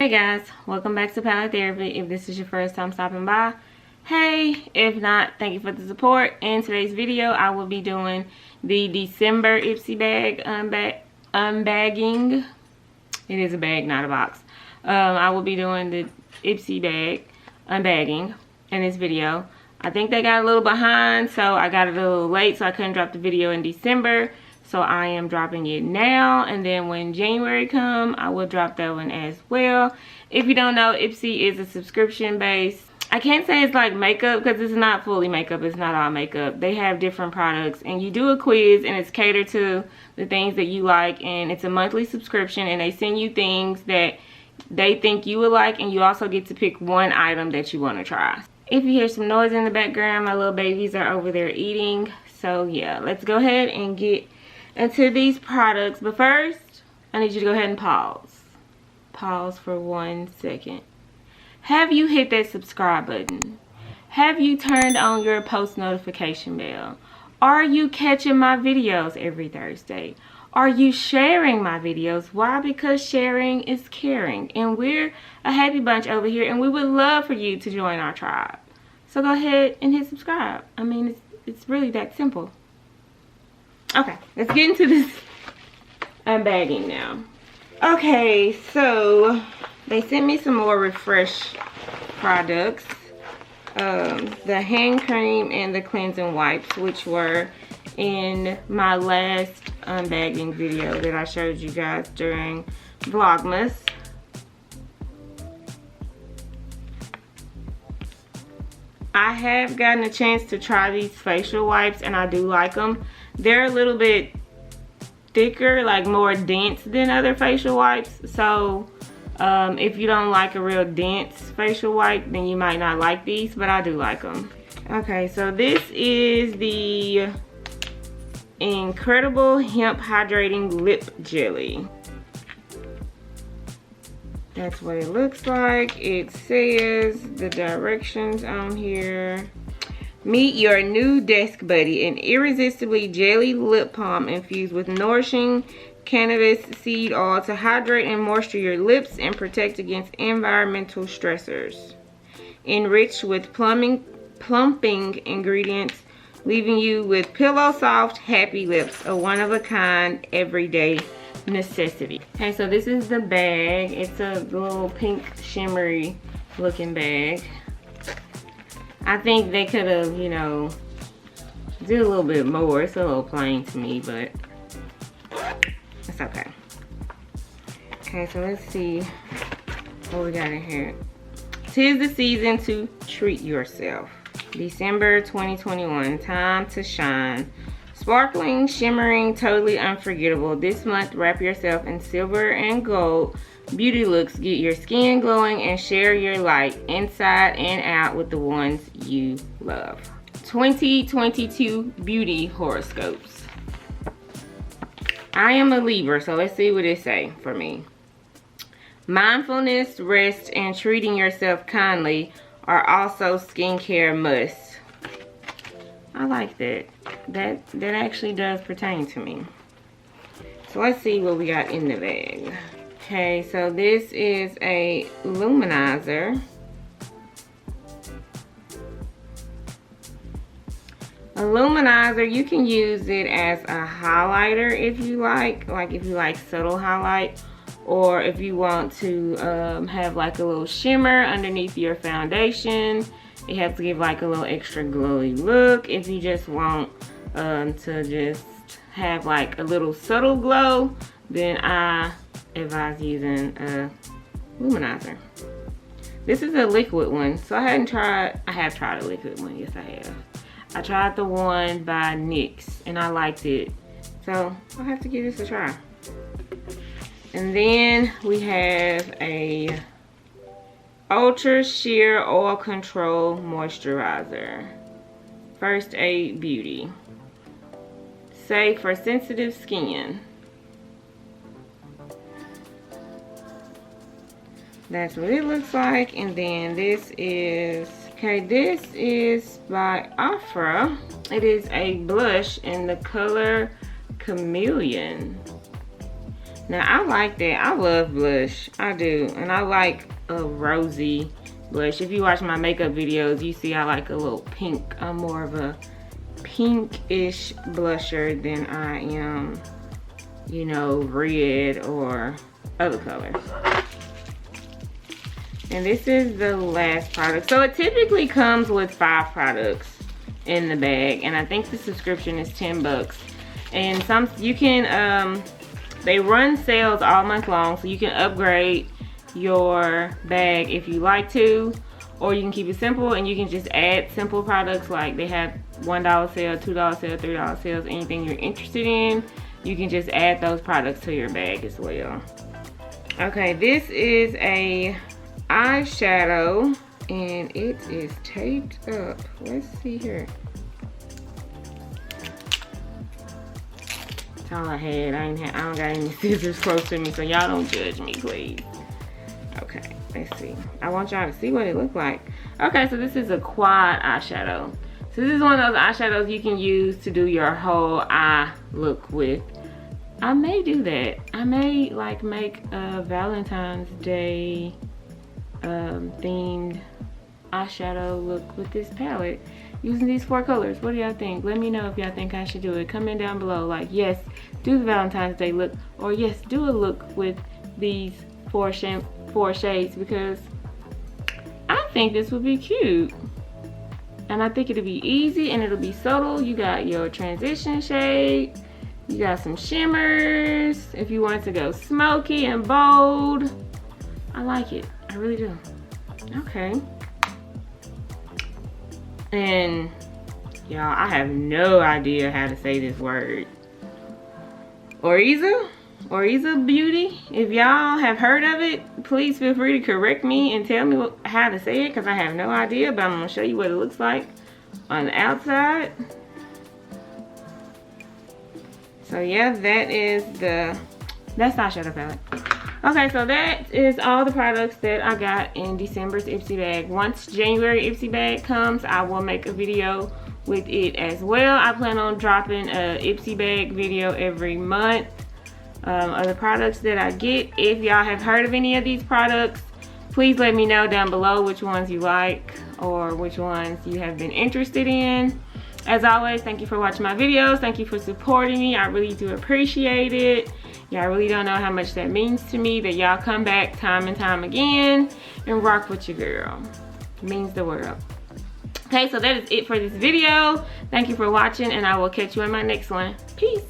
Hey guys, welcome back to Palettetherapy. If this is your first time stopping by, hey. If not, thank you for the support. In today's video, I will be doing the December Ipsy bag unbagging. It is a bag, not a box. I will be doing the Ipsy bag unbagging in this video. I think they got a little behind, so I got it a little late, so I couldn't drop the video in December. So I am dropping it now, and then when January come, I will drop that one as well. If you don't know, Ipsy is a subscription based. I can't say it's like makeup because it's not fully makeup. It's not all makeup. They have different products, and you do a quiz, and it's catered to the things that you like, and it's a monthly subscription, and they send you things that they think you would like, and you also get to pick one item that you want to try. If you hear some noise in the background, my little babies are over there eating. So yeah, let's go ahead and get into these products. But first, I need you to go ahead and pause. Pause for 1 second. Have you hit that subscribe button? Have you turned on your post notification bell? Are you catching my videos every Thursday? Are you sharing my videos? Why? Because sharing is caring. And we're a happy bunch over here, and we would love for you to join our tribe. So go ahead and hit subscribe. I mean, it's really that simple. Okay, let's get into this unbagging now. Okay, so they sent me some more Refresh products. The hand cream and the cleansing wipes, which were in my last unbagging video that I showed you guys during Vlogmas. I have gotten a chance to try these facial wipes, and I do like them. They're a little bit thicker, like more dense than other facial wipes. So if you don't like a real dense facial wipe, then you might not like these, but I do like them. Okay, so this is the Incredible Hemp Hydrating Lip Jelly. That's what it looks like. It says the directions on here. Meet your new desk buddy, an irresistibly jelly lip balm infused with nourishing cannabis seed oil to hydrate and moisture your lips and protect against environmental stressors. Enriched with plumping ingredients, leaving you with pillow soft, happy lips, a one-of-a-kind, everyday necessity. Okay, so this is the bag. It's a little pink shimmery looking bag. I think they could have, you know, did a little bit more. It's a little plain to me, but it's okay. Okay, so let's see what we got in here. 'Tis the season to treat yourself. December 2021, time to shine. Sparkling, shimmering, totally unforgettable. This month, wrap yourself in silver and gold beauty looks. Get your skin glowing and share your light inside and out with the ones you love. 2022 beauty horoscopes. I am a Libra, so let's see what it say for me. Mindfulness, rest, and treating yourself kindly are also skincare musts. I like that. That actually does pertain to me. So let's see what we got in the bag. Okay, so this is a luminizer. A luminizer, you can use it as a highlighter if you like if you like subtle highlight, or if you want to have like a little shimmer underneath your foundation. It helps to give like a little extra glowy look. If you just want to just have like a little subtle glow, then I advise using a luminizer. This is a liquid one, so I have tried a liquid one. Yes, I have. I tried the one by NYX, and I liked it, so I'll have to give this a try. And then we have a Ultra Sheer Oil Control Moisturizer. First Aid Beauty. Safe for sensitive skin. That's what it looks like. And then this is, okay, this is by Afra. It is a blush in the color Chameleon. Now I like that. I love blush. I do. And I like a rosy blush. If you watch my makeup videos, you see I like a little pink. I'm more of a pinkish blusher than I am, you know, red or other colors. And this is the last product. So it typically comes with 5 products in the bag, and I think the subscription is 10 bucks. And some you can they run sales all month long, so you can upgrade your bag if you like to, or you can keep it simple and you can just add simple products. Like they have $1 sale, $2 sale, $3 sales. Anything you're interested in, you can just add those products to your bag as well. Okay, this is a eyeshadow and it is taped up. Let's see here. That's all I had. I don't got any scissors close to me, so y'all don't judge me, please. Okay, let's see. I want y'all to see what it looked like. Okay, so this is a quad eyeshadow. So this is one of those eyeshadows you can use to do your whole eye look with. I may do that. I may like make a Valentine's Day themed eyeshadow look with this palette using these 4 colors. What do y'all think? Let me know if y'all think I should do it. Comment down below like, yes, do the Valentine's Day look, or yes, do a look with these 4 shades, because I think this would be cute. And I think it'll be easy and it'll be subtle. You got your transition shade, you got some shimmers if you want to go smoky and bold. I like it, I really do. Okay. And y'all, I have no idea how to say this word. Oriza Beauty. If y'all have heard of it, please feel free to correct me and tell me how to say it, because I have no idea, but I'm going to show you what it looks like on the outside. So yeah, that's the eyeshadow palette. Okay, so that is all the products that I got in December's Ipsy bag. Once January Ipsy bag comes, I will make a video with it as well. I plan on dropping a Ipsy bag video every month of the products that I get. If y'all have heard of any of these products, please let me know down below which ones you like or which ones you have been interested in. As always, thank you for watching my videos. Thank you for supporting me. I really do appreciate it. Y'all really don't know how much that means to me, that y'all come back time and time again and rock with your girl. It means the world. Okay, so that is it for this video. Thank you for watching, and I will catch you in my next one. Peace.